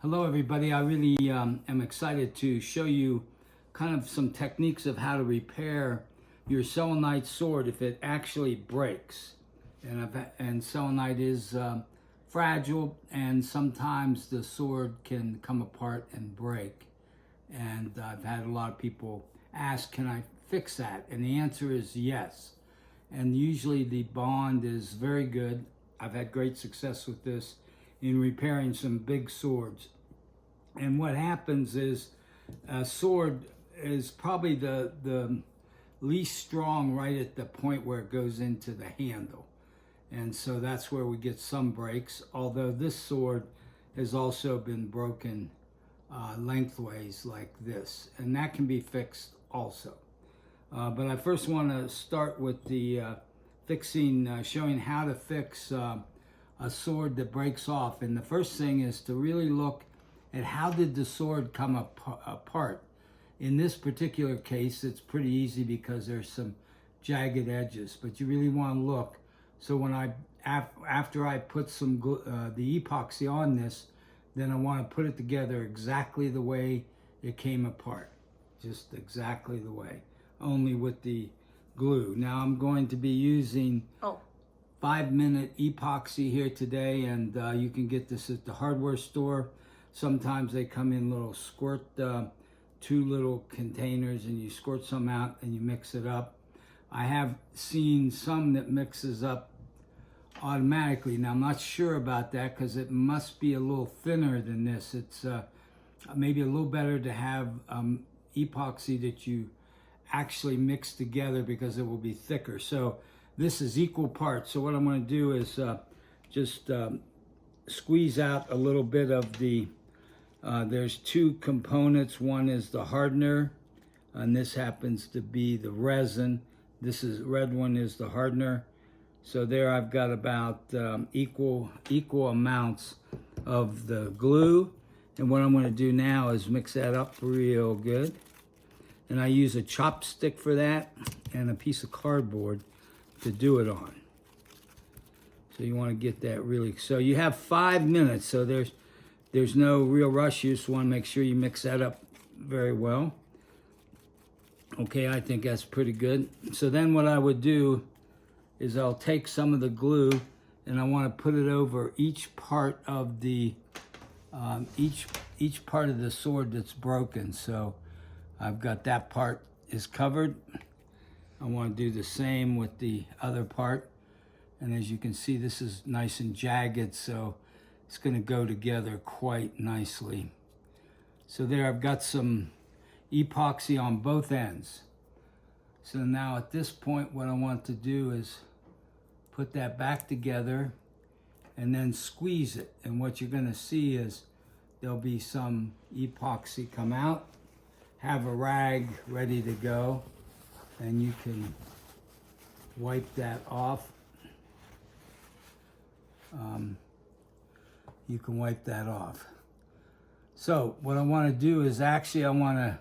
Hello everybody, I really am excited to show you kind of some techniques of how to repair your selenite sword if it actually breaks. And selenite is fragile, and sometimes the sword can come apart and break. And I've had a lot of people ask, can I fix that? And the answer is yes. And usually the bond is very good. I've had great success with this in repairing some big swords. And what happens is a sword is probably the least strong right at the point where it goes into the handle. And so that's where we get some breaks, although this sword has also been broken lengthways like this, and that can be fixed also. But I first want to start with the showing how to fix a sword that breaks off. And the first thing is to really look at how did the sword come apart. In this particular case, it's pretty easy because there's some jagged edges, but you really want to look. So when after I put some the epoxy on this, then I want to put it together exactly the way it came apart, just exactly the way, only with the glue. Now I'm going to be using 5-minute epoxy here today, and you can get this at the hardware store. Sometimes they come in little squirt, 2 little containers, and you squirt some out and you mix it up. I have seen some that mixes up automatically. Now I'm not sure about that because it must be a little thinner than this. It's maybe a little better to have epoxy that you actually mix together because it will be thicker. So this is equal parts. So what I'm going to do is just squeeze out a little bit of the there's 2 components. One is the hardener, and this happens to be the resin. This is red one is the hardener. So there I've got about equal amounts of the glue. And what I'm going to do now is mix that up real good. And I use a chopstick for that and a piece of cardboard to do it on. So you want to get that really, so you have 5 minutes, so there's no real rush. You just want to make sure you mix that up very well. Okay, I think that's pretty good. So then what I would do is I'll take some of the glue and I want to put it over each part of the each part of the sword that's broken. So I've got that part is covered. I want to do the same with the other part. And as you can see, this is nice and jagged, so it's going to go together quite nicely. So there, I've got some epoxy on both ends. So now at this point, what I want to do is put that back together and then squeeze it. And what you're going to see is there'll be some epoxy come out. Have a rag ready to go, and you can wipe that off. You can wipe that off. So what I want to do is actually I want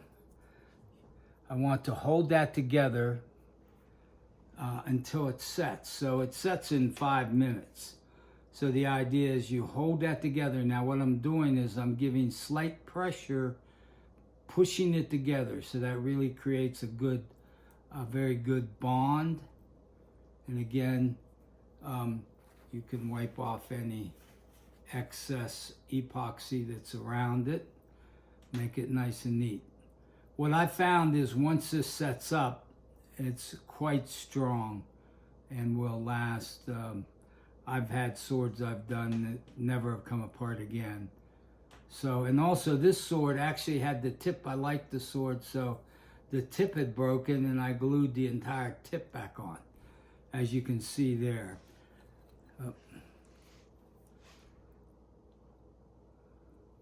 to hold that together until it sets. So it sets in 5 minutes. So the idea is you hold that together. Now what I'm doing is I'm giving slight pressure, pushing it together, so that really creates a very good bond. And again, you can wipe off any excess epoxy that's around it, make it nice and neat. What I found is once this sets up, it's quite strong and will last. I've had swords I've done that never have come apart again. So, and also this sword actually had the tip. I liked the sword, so the tip had broken and I glued the entire tip back on, as you can see there.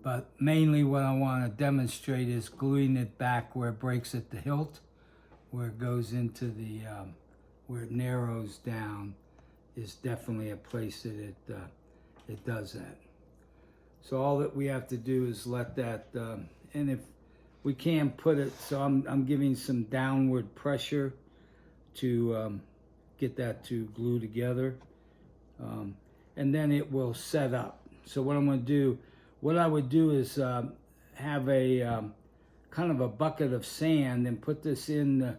But mainly what I want to demonstrate is gluing it back where it breaks at the hilt, where it goes into the, where it narrows down is definitely a place that it does that. So all that we have to do is let that, and if we can put it, so I'm giving some downward pressure to get that to glue together. And then it will set up. So what I'm going to do, what I would do is have a kind of a bucket of sand and put this in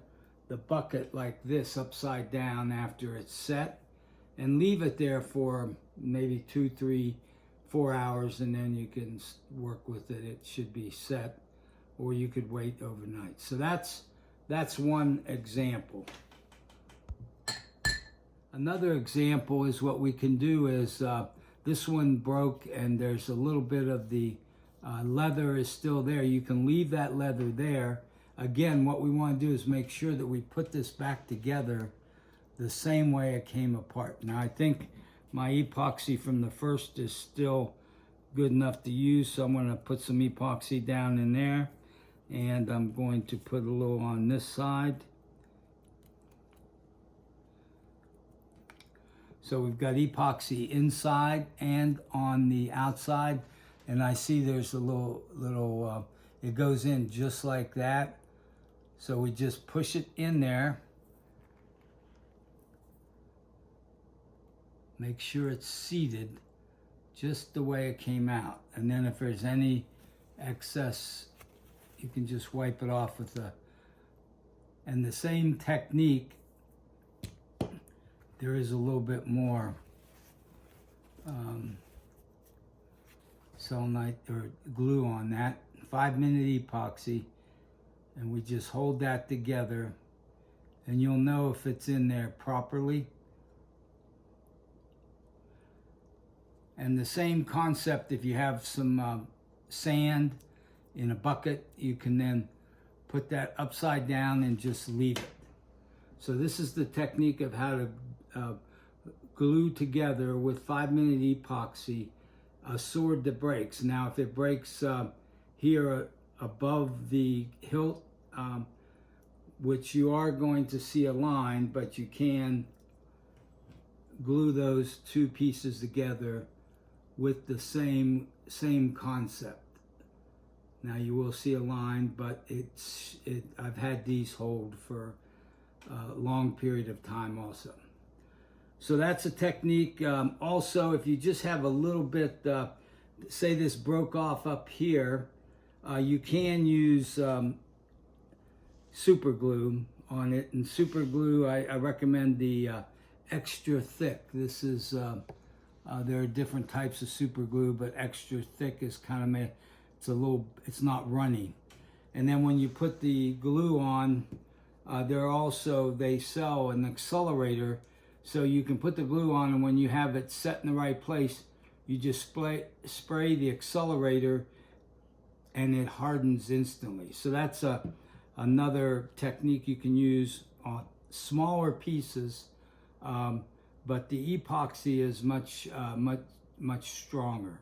the bucket like this upside down after it's set, and leave it there for maybe 2, 3, 4 hours, and then you can work with it. It should be set, or you could wait overnight. So that's one example. Another example is what we can do is this one broke and there's a little bit of the leather is still there. You can leave that leather there. Again, what we want to do is make sure that we put this back together the same way it came apart. Now, I think my epoxy from the first is still good enough to use, so I'm going to put some epoxy down in there, and I'm going to put a little on this side. So we've got epoxy inside and on the outside, and I see there's a little it goes in just like that. So we just push it in there. Make sure it's seated just the way it came out. And then if there's any excess, you can just wipe it off with and the same technique, there is a little bit more selenite or glue on that. 5-minute epoxy, and we just hold that together, and you'll know if it's in there properly. And the same concept, if you have some sand in a bucket, you can then put that upside down and just leave it. So this is the technique of how to glue together with 5-minute epoxy a sword that breaks. Now, if it breaks here above the hilt, which you are going to see a line, but you can glue those two pieces together with the same concept. Now you will see a line, but I've had these hold for a long period of time also. So that's a technique. Also, if you just have a little bit, say this broke off up here, you can use super glue on it. And super glue, I recommend the extra thick. This is, there are different types of super glue, but extra thick is kind of made, it's not runny. And then when you put the glue on, they sell an accelerator, so you can put the glue on, and when you have it set in the right place, you just spray the accelerator and it hardens instantly. So that's another technique you can use on smaller pieces, but the epoxy is much stronger.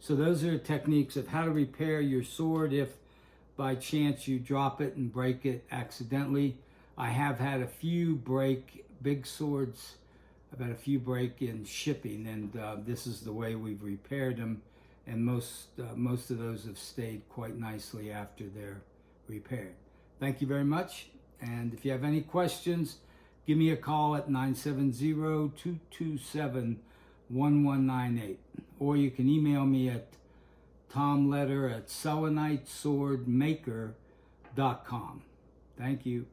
So those are techniques of how to repair your sword if by chance you drop it and break it accidentally. I have had a few big swords. I've had a few break in shipping, and this is the way we've repaired them. And most of those have stayed quite nicely after they're repaired. Thank you very much. And if you have any questions, give me a call at 970-227-1198. Or you can email me at tomletter@seleniteswordmaker.com. Thank you.